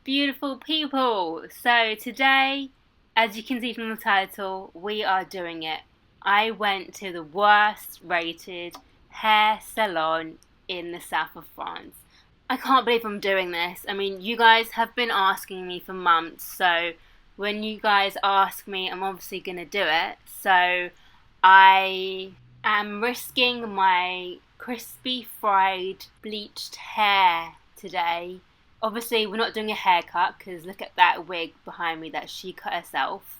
Beautiful people. So today, as you can see from the title, we are doing it. I went to the worst rated hair salon in the south of France. I can't believe I'm doing this. I mean, you guys have been asking me for months, so when you guys ask me, I'm obviously going to do it. So I am risking my crispy fried bleached hair today. Obviously, we're not doing a haircut because look at that wig behind me that she cut herself.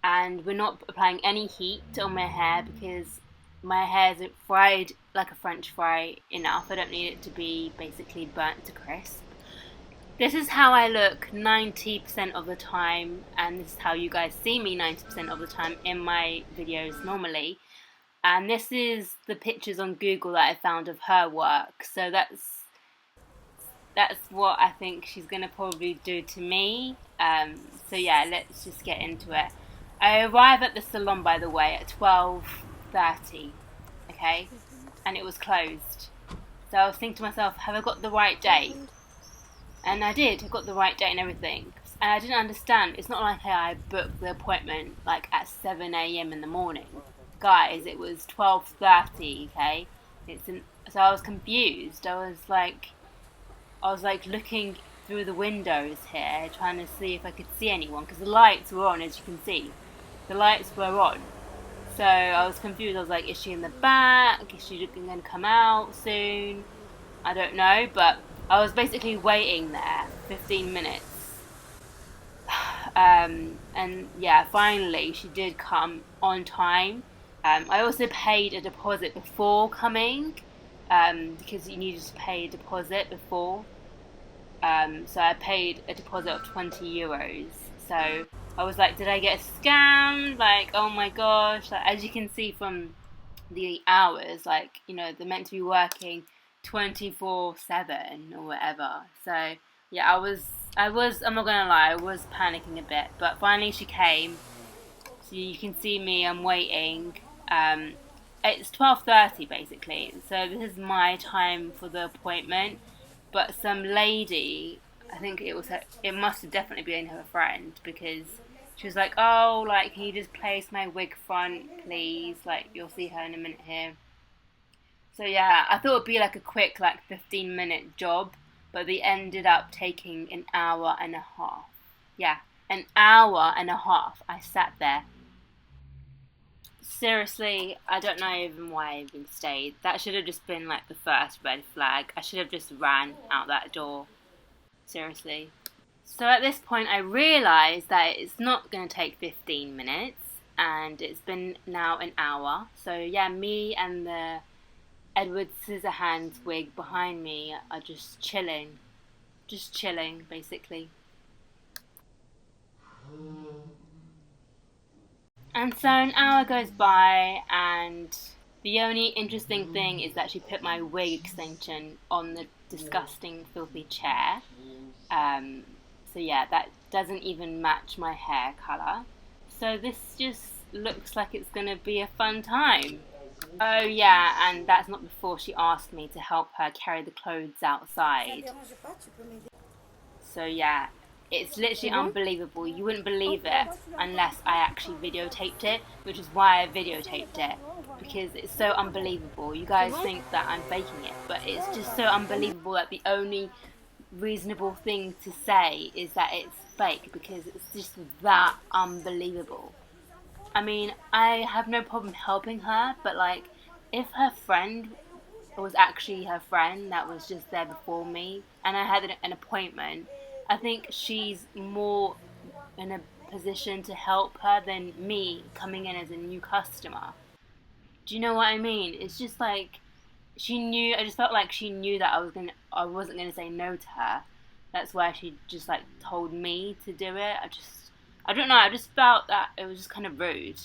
And we're not applying any heat on my hair because my hair isn't fried like a French fry enough. I don't need it to be basically burnt to crisp. This is how I look 90% of the time, and this is how you guys see me 90% of the time in my videos normally. And this is the pictures on Google that I found of her work. So that's what I think she's gonna probably do to me. So yeah, let's just get into it. I arrived at the salon, by the way, at 12:30. Okay, and it was closed. So I was thinking to myself, have I got the right date? And I did. I got the right date and everything. And I didn't understand. It's not like I booked the appointment like at 7 a.m. in the morning, guys. It was 12:30. Okay, so I was confused. I was like looking through the windows here, trying to see if I could see anyone because the lights were on, as you can see. The lights were on. So I was confused. I was like, is she in the back? Is she going to come out soon? I don't know, but I was basically waiting there 15 minutes. And yeah, finally she did come on time. I also paid a deposit before coming because you needed to pay a deposit before. So I paid a deposit of €20. So I was like, did I get scammed? Like, oh my gosh! Like, as you can see from the hours, like they're meant to be working 24/7 or whatever. So yeah, I was. I'm not gonna lie, I was panicking a bit, but finally she came. So you can see me. I'm waiting. It's 12:30 basically. So this is my time for the appointment. But some lady, I think it must have definitely been her friend because she was like, "Oh, like can you just place my wig front, please? Like you'll see her in a minute here." So yeah, I thought it'd be like a quick like 15-minute job, but they ended up taking an hour and a half. Yeah, an hour and a half. I sat there. Seriously, I don't know even why I even stayed. That should have just been like the first red flag. I should have just ran out that door. Seriously. So at this point, I realised that it's not going to take 15 minutes, and it's been now an hour. So yeah, me and the Edward Scissorhands wig behind me are just chilling, basically. And so an hour goes by, and the only interesting thing is that she put my wig extension on the disgusting, filthy chair. Um, so yeah, that doesn't even match my hair colour. So this just looks like it's gonna be a fun time. Oh yeah, and that's not before she asked me to help her carry the clothes outside. So yeah, it's literally unbelievable. You wouldn't believe it unless I actually videotaped it, which is why I videotaped it. Because it's so unbelievable. You guys think that I'm faking it, but it's just so unbelievable that the only reasonable thing to say is that it's fake because it's just that unbelievable. I mean, I have no problem helping her, but like, if her friend was actually her friend that was just there before me and I had an appointment, I think she's more in a position to help her than me coming in as a new customer. Do you know what I mean? It's just like she knew. I just felt like she knew that I wasn't gonna say no to her. That's why she just like told me to do it. I don't know. I just felt that it was just kind of rude.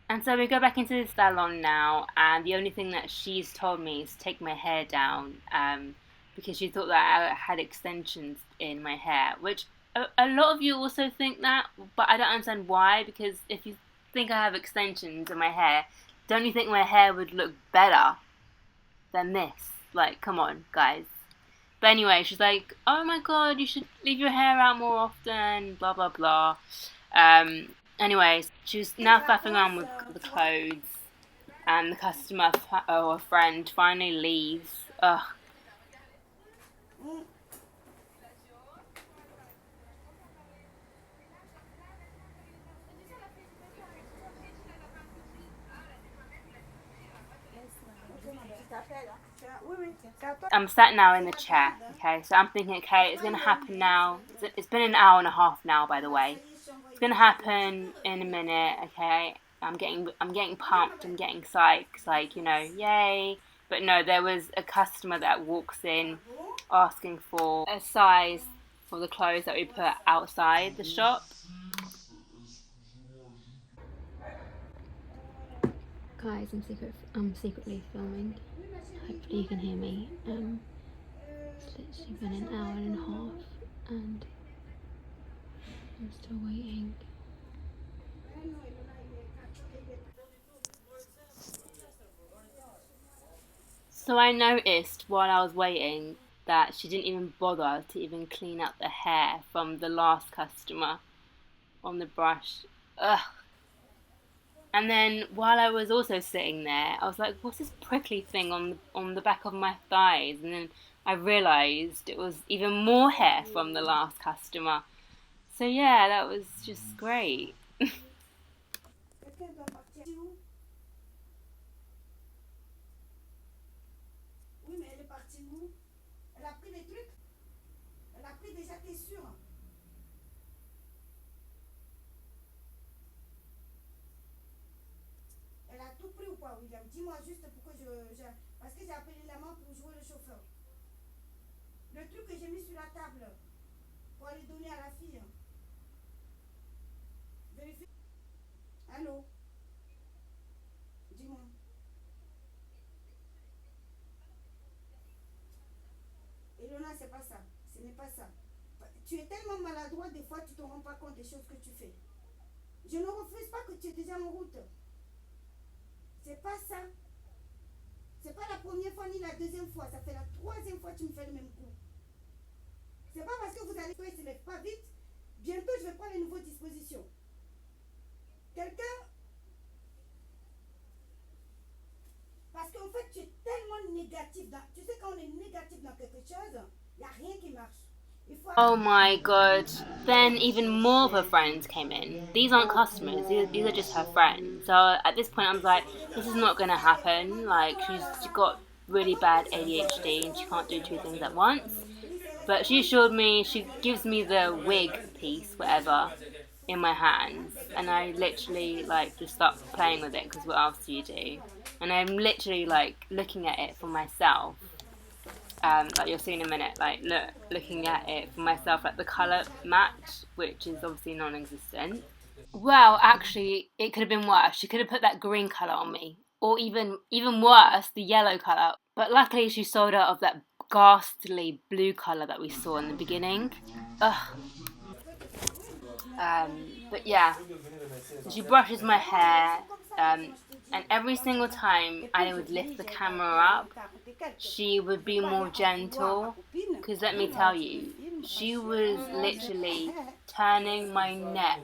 And so we go back into the salon now, and the only thing that she's told me is take my hair down, because she thought that I had extensions in my hair, which a lot of you also think that, but I don't understand why, because if you think I have extensions in my hair, don't you think my hair would look better than this? Like, come on, guys. But anyway, she's like, oh my god, you should leave your hair out more often, blah blah blah. Anyway, she's now faffing around with the clothes, and the customer, or a friend, finally leaves. Ugh. I'm sat now in the chair, okay, so I'm thinking, okay, it's gonna happen now. It's been an hour and a half now, by the way. It's gonna happen in a minute, okay. I'm getting pumped, I'm getting psyched, like, you know, yay. But no, there was a customer that walks in asking for a size for the clothes that we put outside the shop. Guys, I'm secretly filming. Hopefully you can hear me. It's literally been an hour and a half and I'm still waiting. So I noticed while I was waiting that she didn't even bother to even clean up the hair from the last customer on the brush. Ugh. And then while I was also sitting there, I was like, what's this prickly thing on the back of my thighs? And then I realised it was even more hair from the last customer. So yeah, that was just great. Dis-moi juste pourquoi parce que j'ai appelé la main pour jouer le chauffeur. Le truc que j'ai mis sur la table pour aller donner à la fille. Vérifie. Allô? Dis-moi. Elona, c'est pas ça. Ce n'est pas ça. Tu es tellement maladroit, des fois tu te rends pas compte des choses que tu fais. Je ne refuse pas que tu es déjà en route. C'est pas ça. C'est pas la première fois ni la deuxième fois. Ça fait la troisième fois que tu me fais le même coup. C'est pas parce que vous allez se lève pas vite. Bientôt, je vais prendre les nouvelles dispositions. Quelqu'un. Parce qu'en fait, tu es tellement négatif. Tu sais, quand on est négatif dans quelque chose, il n'y a rien qui marche. Oh my god. Then even more of her friends came in. These aren't customers, these are just her friends. So at this point I was like, this is not going to happen. Like, she's got really bad ADHD and she can't do two things at once. But she assured me, she gives me the wig piece, whatever, in my hands. And I literally, like, just start playing with it because what else do you do? And I'm literally, like, looking at it for myself. Like you'll see in a minute, like looking at it for myself, like the colour match, which is obviously non-existent. Well, actually, it could have been worse. She could have put that green colour on me, or even worse, the yellow colour. But luckily, she sold out of that ghastly blue colour that we saw in the beginning. Ugh. But yeah, she brushes my hair, and every single time I would lift the camera up, she would be more gentle. Because let me tell you, she was literally turning my neck.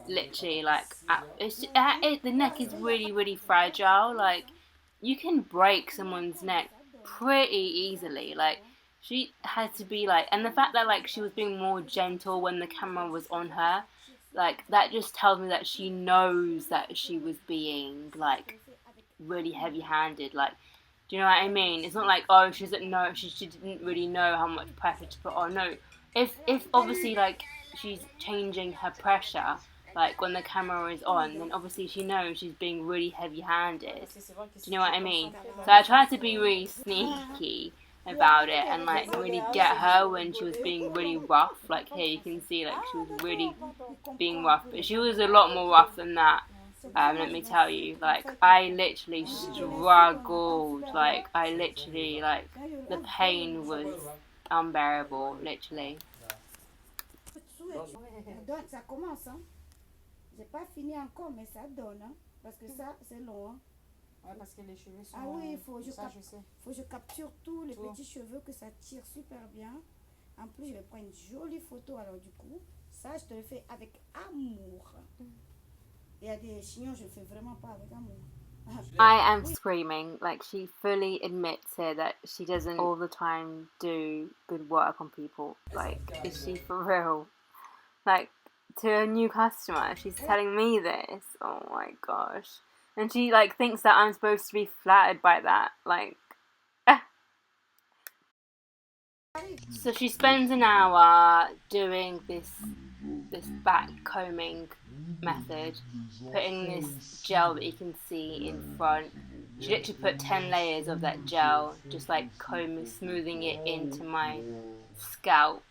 Literally, like, the neck is really fragile. Like, you can break someone's neck pretty easily. Like, she had to be like, and the fact that like she was being more gentle when the camera was on her, like that just tells me that she knows that she was being like really heavy-handed. Like, do you know what I mean? It's not like, oh, she doesn't know, she didn't really know how much pressure to put on. No, if obviously like she's changing her pressure, like when the camera is on, then obviously she knows she's being really heavy-handed. Do you know what I mean? So I tried to be really sneaky about it and like really get her when she was being really rough. Like here you can see like she was really being rough, but she was a lot more rough than that. Let me tell you, like I literally struggled. Like I literally, like the pain was unbearable, literally. Ça commence, hein. J'ai pas fini encore, mais ça donne, hein. Parce que ça, c'est long, hein. Ouais, parce que les cheveux sont... Ah oui, faut que je capture tous les petits cheveux, que ça tire super bien. En plus, je vais prendre une jolie photo. Alors du coup, ça, je te le fais avec amour. Il y a des chignons, je le fais vraiment pas avec amour. I am screaming. Like, she fully admits here that she doesn't all the time do good work on people. Like, is she for real? Like, to a new customer, she's telling me this. Oh my gosh. And she, like, thinks that I'm supposed to be flattered by that. Like, So she spends an hour doing this back combing method, putting this gel that you can see in front. She literally put 10 layers of that gel, just like smoothing it into my scalp.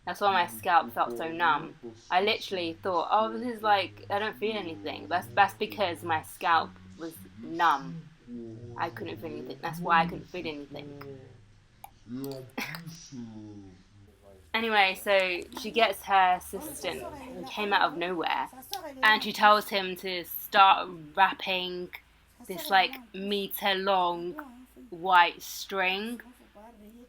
That's why my scalp felt so numb. I literally thought, oh, this is like, I don't feel anything. That's because my scalp was numb. I couldn't feel anything. That's why I couldn't feel anything. Anyway, so she gets her assistant, who came out of nowhere, and she tells him to start wrapping this like meter long white string.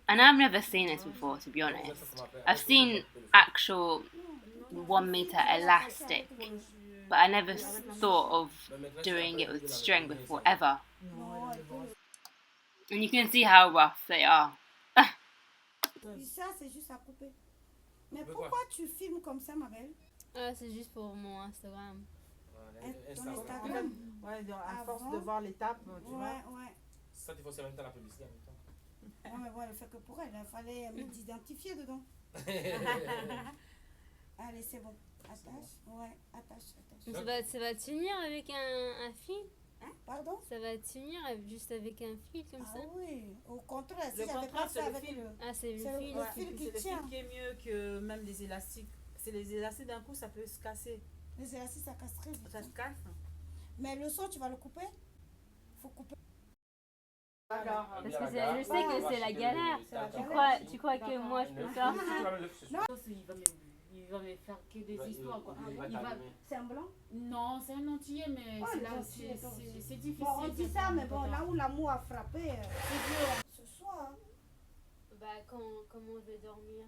And I've never seen this before, to be honest. I've seen actual 1 meter elastic, but I never thought of doing it with string before, ever. And you can see how rough they are. Ça, c'est juste à couper. Mais pourquoi tu filmes comme ça, ma belle? C'est juste pour mon Instagram. Ton Instagram? Ouais, à force de voir l'étape, tu vois. Ouais. Ça, il faut se mettre à la publicité en même temps. Ouais, mais bon, elle le fait que pour elle. Il fallait m'identifier dedans. Allez, c'est bon. Attache. Ouais, attache. Ça va tenir avec un fil? Hein? Pardon? Ça va tenir juste avec un fil comme ça? Ah oui, au contraire, si le j'avais contraire, pas c'est ça le avec fil. le... Ah, c'est le fil. Le fil qui tient. C'est le fil qui est mieux que même les élastiques. C'est les élastiques d'un coup, ça peut se casser. Les élastiques, ça casse très vite. Ça se casse. Mais le son, tu vas le couper? Faut couper. Alors, parce que je sais que c'est la galère. Tu crois que moi je peux faire ça? Non. Il va me faire que des histoires, quoi. C'est un blanc? Non, c'est un entier, mais c'est difficile. Bon, on dit ça, mais bon, là où l'amour a frappé, c'est dur. Ce soir. Bah, comment je vais dormir?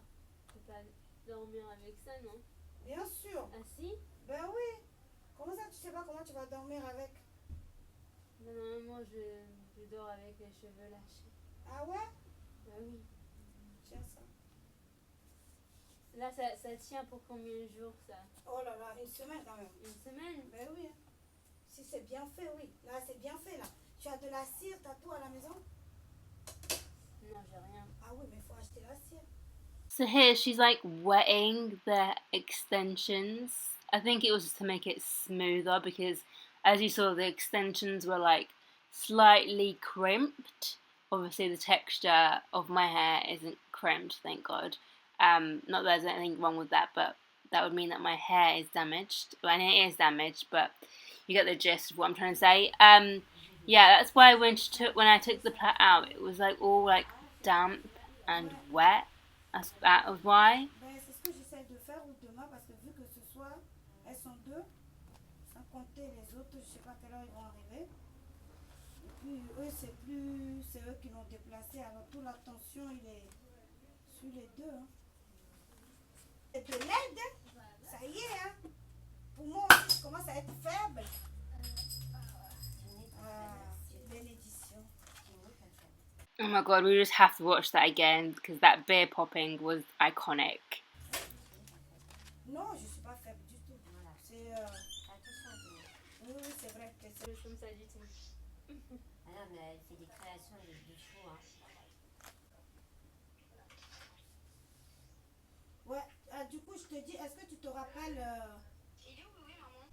Je peux pas dormir avec ça, non? Bien sûr. Ah si? Ben oui. Comment ça, tu sais pas comment tu vas dormir avec? Non, normalement, je dors avec les cheveux lâchés. Ah ouais? Bah oui. Tiens ça. Là, ça tient pour combien de jours, ça? Oh là là, une semaine quand même. Une semaine? Ben oui. Si c'est bien fait, oui. Là, c'est bien fait, là. Tu as de la cire, t'as tout à la maison? Non, j'ai rien. Ah oui, mais il faut acheter la cire. So here she's like wetting the extensions. I think it was just to make it smoother because as you saw the extensions were like slightly crimped. Obviously the texture of my hair isn't crimped, thank God. Not that there's anything wrong with that, but that would mean that my hair is damaged. Well, and it is damaged, but you get the gist of what I'm trying to say. Yeah, that's why when I took the plait out, it was like all like damp and wet. That was why. Ben, c'est ce que j'essaie de faire demain parce que vu que ce soir, elles sont deux, sans compter les autres, je sais pas à quelle heure ils vont arriver. Et puis eux, c'est eux qui l'ont déplacé, alors toute l'attention, il est sur les deux. Hein. Et de l'aide, ça y est, hein. Pour moi aussi, je commence à être faible. Bénédiction. Oh my God, we just have to watch that again because that beer popping was iconic. Non, je suis pas faible du tout. C'est oui, c'est vrai que c'est Comme ça du tout. Ah non, mais elle fait des créations de bijoux. Hein. Ouais, du coup, je te dis, est-ce que tu te rappelles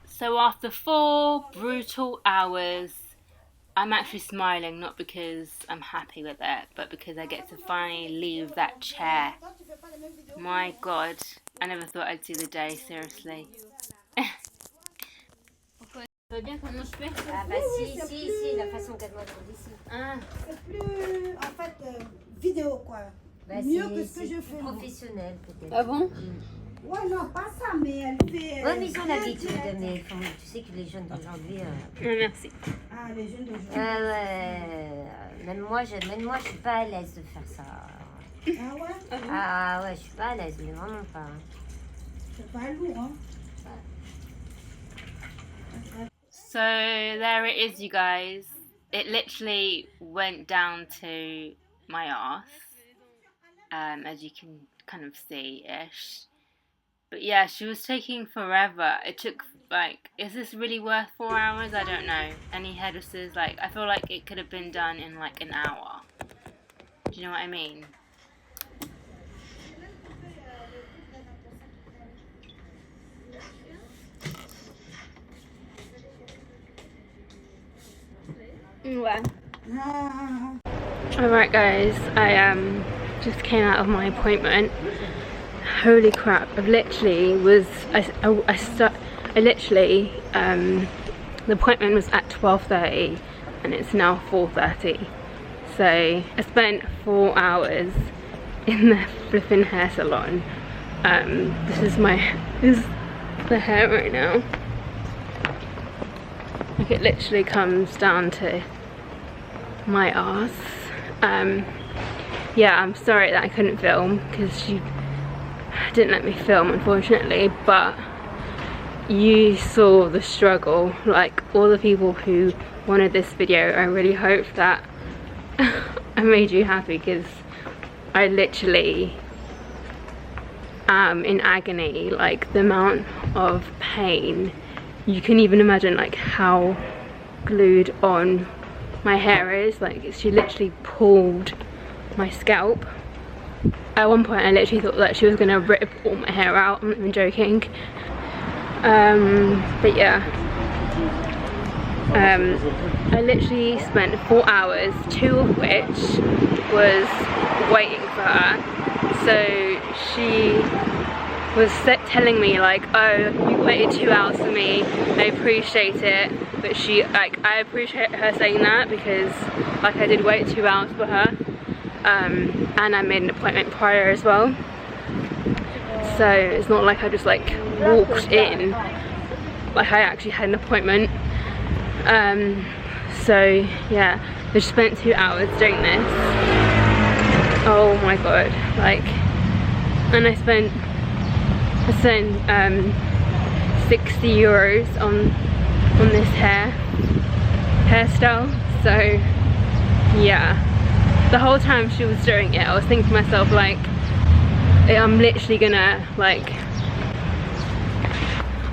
So after 4 brutal hours, I'm actually smiling not because I'm happy with it, but because I get to finally leave that chair. My God, I never thought I'd see the day, seriously. Ça va bien comment je fais? Ah bah si, la façon qu'elle doit être ici. Ah. C'est plus, en fait, vidéo, quoi. Bah, Mieux que ce que je fais. Professionnel, peut-être. Ah bon? Ouais, non, pas ça, mais elle fait. Ouais, mais ils ont l'habitude, mais tu sais que les jeunes d'aujourd'hui. Merci. Ah, les jeunes d'aujourd'hui. Même moi, je suis pas à l'aise de faire ça. Ah ouais? Ah ouais, je suis pas à l'aise, mais vraiment pas. C'est pas lourd, hein? So there it is, you guys. It literally went down to my arse, as you can kind of see-ish. But yeah, she was taking forever. It took like, is this really worth 4 hours? I don't know. Any hairdressers, like, I feel like it could have been done in like an hour. Do you know what I mean? Ouais. Alright guys, I just came out of my appointment. Holy crap, I've literally the appointment was at 12:30 and it's now 4:30. So I spent 4 hours in the flipping hair salon. This is the hair right now. Like, it literally comes down to my arse. Yeah, I'm sorry that I couldn't film because she didn't let me film, unfortunately, but you saw the struggle. Like, all the people who wanted this video, I really hope that I made you happy, because I literally am in agony. Like, the amount of pain, you can even imagine like how glued on my hair is. Like, she literally pulled my scalp. At one point I literally thought that she was gonna rip all my hair out. I'm not even joking. But yeah, I literally spent 4 hours, 2 of which was waiting for her. So she was telling me like, oh, you waited 2 hours for me, I appreciate it. But I appreciate her saying that, because like, I did wait 2 hours for her, and I made an appointment prior as well. So it's not like I just like walked in, like I actually had an appointment. So yeah, I just spent 2 hours doing this. Oh my god, like, and I spent 60 euros on this hairstyle. So yeah, the whole time she was doing it, I was thinking to myself like, I'm literally gonna like,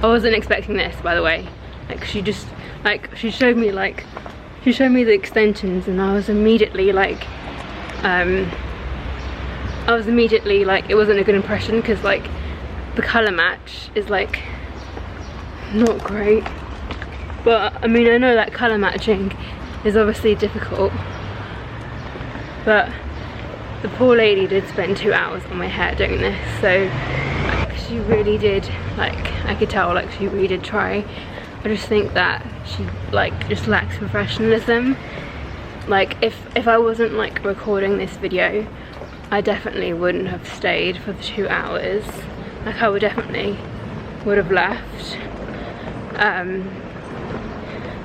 I wasn't expecting this, by the way. Like, she just like, she showed me the extensions, and I was immediately like, it wasn't a good impression, because like the colour match is like not great. But I mean, I know that colour matching is obviously difficult, but the poor lady did spend 2 hours on my hair doing this. So like, she really did, like, I could tell like she really did try. I just think that she like just lacks professionalism. Like, if I wasn't like recording this video, I definitely wouldn't have stayed for the 2 hours. Like, I would have left.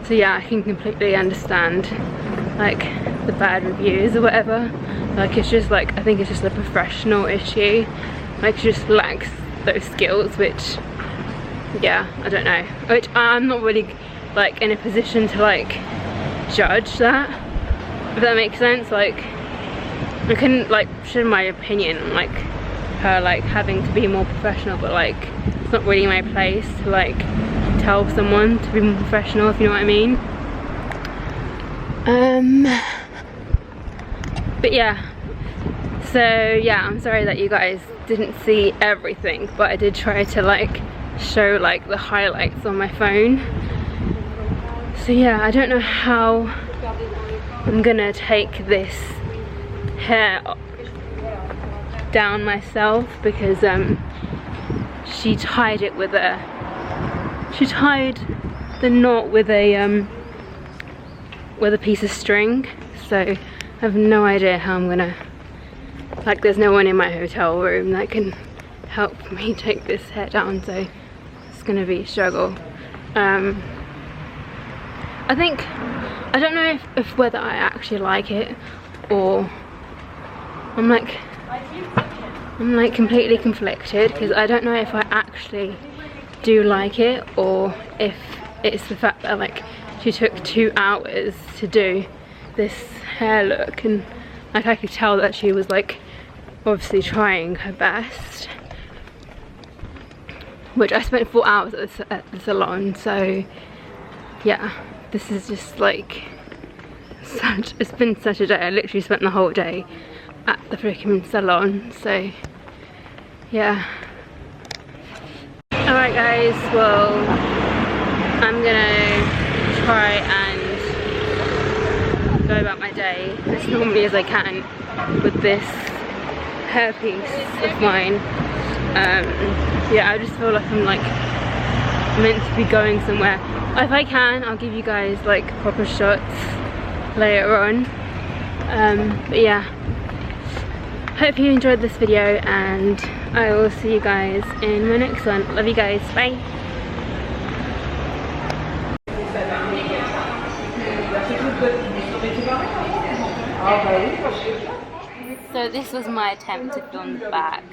So yeah, I can completely understand like the bad reviews or whatever. Like, it's just like, I think it's just a professional issue. Like, she just lacks those skills, which, yeah, I don't know. Which I'm not really like in a position to like judge that, if that makes sense. Like, I couldn't like share my opinion on like her like having to be more professional, but like, it's not really my place to like tell someone to be more professional, if you know what I mean. But yeah, so yeah, I'm sorry that you guys didn't see everything, but I did try to like show like the highlights on my phone. So yeah, I don't know how I'm gonna take this hair down myself, because she tied it with she tied the knot with a piece of string. So I have no idea how I'm gonna, like, there's no one in my hotel room that can help me take this hair down, so it's gonna be a struggle. I think, I don't know if whether I actually like it, or I'm like completely conflicted, because I don't know if I actually do like it, or if it's the fact that like she took 2 hours to do this hair look, and like I could tell that she was like obviously trying her best, which I spent 4 hours at the salon. So yeah, this is just like it's been such a day. I literally spent the whole day at the freaking salon, so yeah. Alright guys, well, I'm gonna try and go about my day as normally as I can with this hairpiece of mine. Yeah, I just feel like I'm like meant to be going somewhere. If I can, I'll give you guys like proper shots later on. But yeah, hope you enjoyed this video, and I will see you guys in my next one. Love you guys, bye. So this was my attempt to film the back.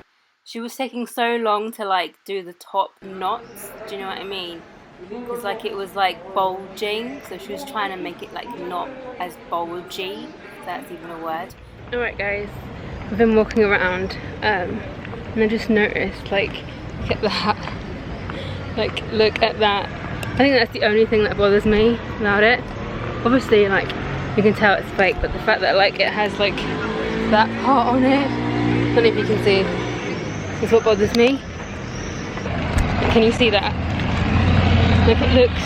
She was taking so long to like do the top knots, do you know what I mean? Because like it was like bulging, so she was trying to make it like not as bulgy, if that's even a word. Alright guys, I've been walking around and I just noticed, like, look at that. Like, look at that. I think that's the only thing that bothers me about it. Obviously, like, you can tell it's fake, but the fact that like it has like that part on it, I don't know if you can see, is what bothers me. Can you see that? Like, it looks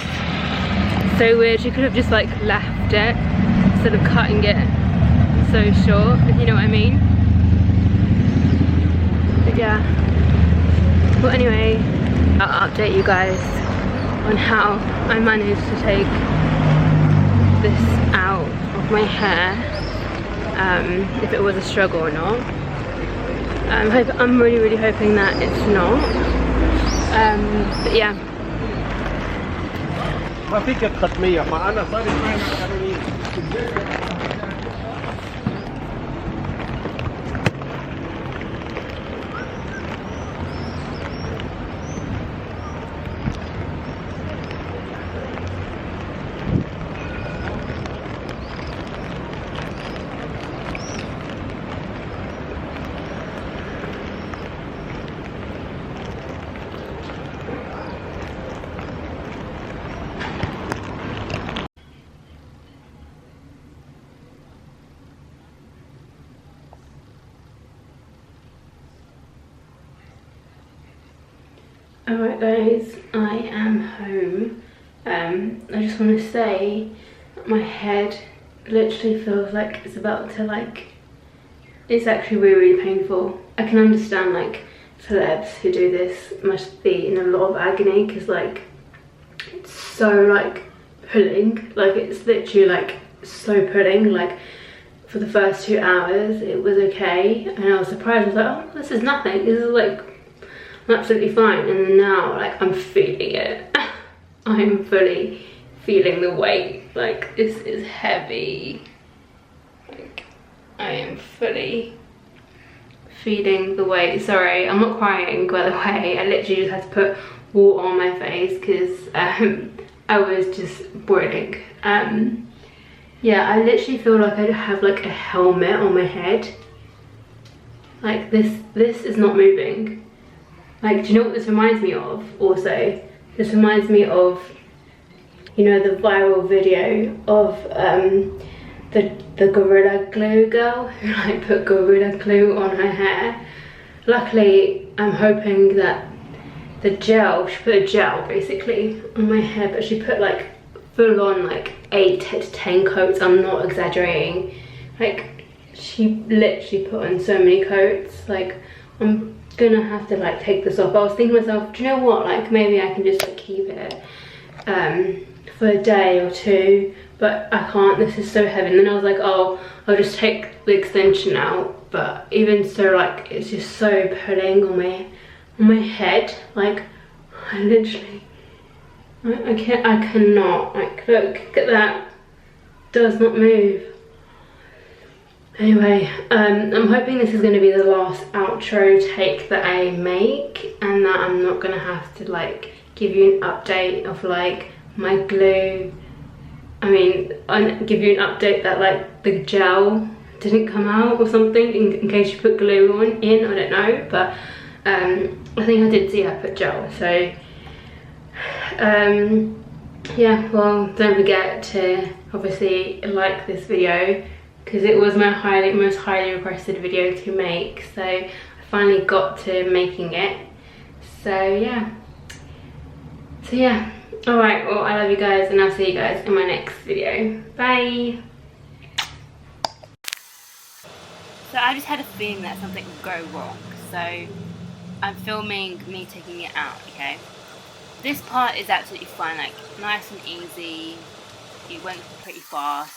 so weird. She could have just like left it instead of cutting it so short, if you know what I mean. But yeah. Well, anyway, I'll update you guys on how I managed to take this out of my hair, if it was a struggle or not. I'm really hoping that it's not. But yeah. ما فيك تختميها معنا صار معنا قانونيا. Alright guys, I am home. I just want to say that my head literally feels like it's about to like, it's actually really painful. I can understand like celebs who do this must be in a lot of agony, because like it's so like pulling, like it's literally like so pulling. Like for the first 2 hours it was okay, and I was surprised. I was like, oh, this is nothing, this is like absolutely fine. And then now like I'm feeling it. I'm fully feeling the weight. Like this is heavy. Like I am fully feeling the weight. Sorry, I'm not crying by the way. I literally just had to put water on my face because I was just boiling. Yeah, I literally feel like I have like a helmet on my head. Like this is not moving. Like, do you know what this reminds me of also? This reminds me of, you know, the viral video of the Gorilla Glue girl who like put Gorilla Glue on her hair. Luckily, I'm hoping that the gel, she put a gel basically on my hair, but she put like full on like 8 to 10 coats. I'm not exaggerating. Like, she literally put on so many coats. Like, I'm gonna have to like take this off. I was thinking to myself, do you know what, like maybe I can just like keep it for a day or two, but I can't, this is so heavy. And then I was like, oh, I'll just take the extension out, but even so, like it's just so pulling on on my head. Like, I literally, I cannot, like, look at that, does not move. Anyway, I'm hoping this is going to be the last outro take that I make, and that I'm not going to have to like give you an update of like my glue. I mean, give you an update that like the gel didn't come out or something in case you put glue in, I don't know, but I think I did see her put gel, so yeah, well, don't forget to obviously like this video, because it was my most highly requested video to make, so I finally got to making it. So yeah, alright, well, I love you guys, and I'll see you guys in my next video. Bye. So I just had a feeling that something would go wrong, so I'm filming me taking it out, okay? This part is absolutely fine, like nice and easy. It went pretty fast.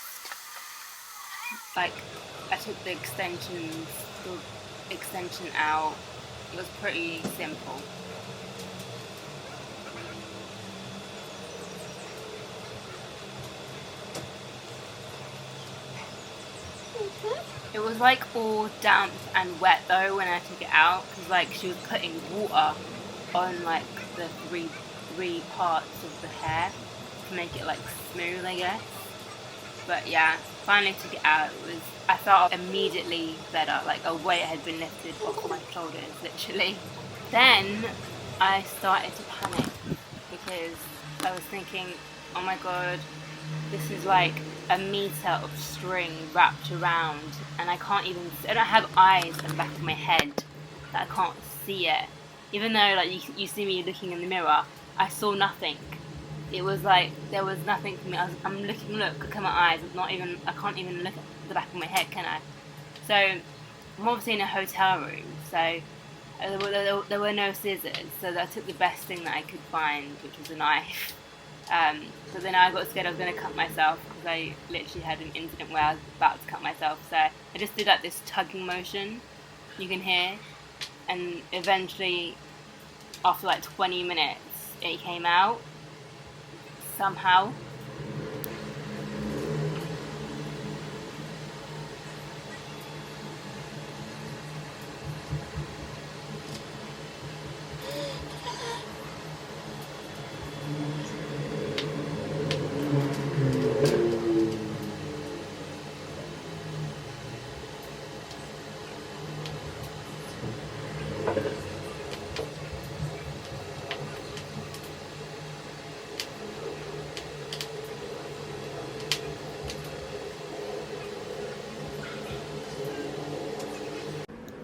Like, I took the extension out. It was pretty simple. It was like all damp and wet though when I took it out, because like she was putting water on like the three parts of the hair to make it like smooth, I guess. But yeah, finally took it out. I felt immediately better, like a weight had been lifted off my shoulders, literally. Then I started to panic because I was thinking, oh my god, this is like a meter of string wrapped around, and I don't have eyes in the back of my head that I can't see it. Even though like you see me looking in the mirror, I saw nothing. It was like there was nothing for me. I'm looking, look at my eyes. I can't even look at the back of my head, can I? So I'm obviously in a hotel room, so there were no scissors. So I took the best thing that I could find, which was a knife. So then I got scared I was going to cut myself, because I literally had an incident where I was about to cut myself. So I just did like this tugging motion you can hear, and eventually after like 20 minutes it came out somehow.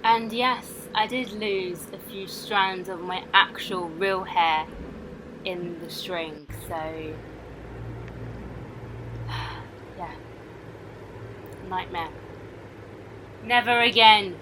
And yes, I did lose a few strands of my actual real hair in the string, so yeah, nightmare. Never again.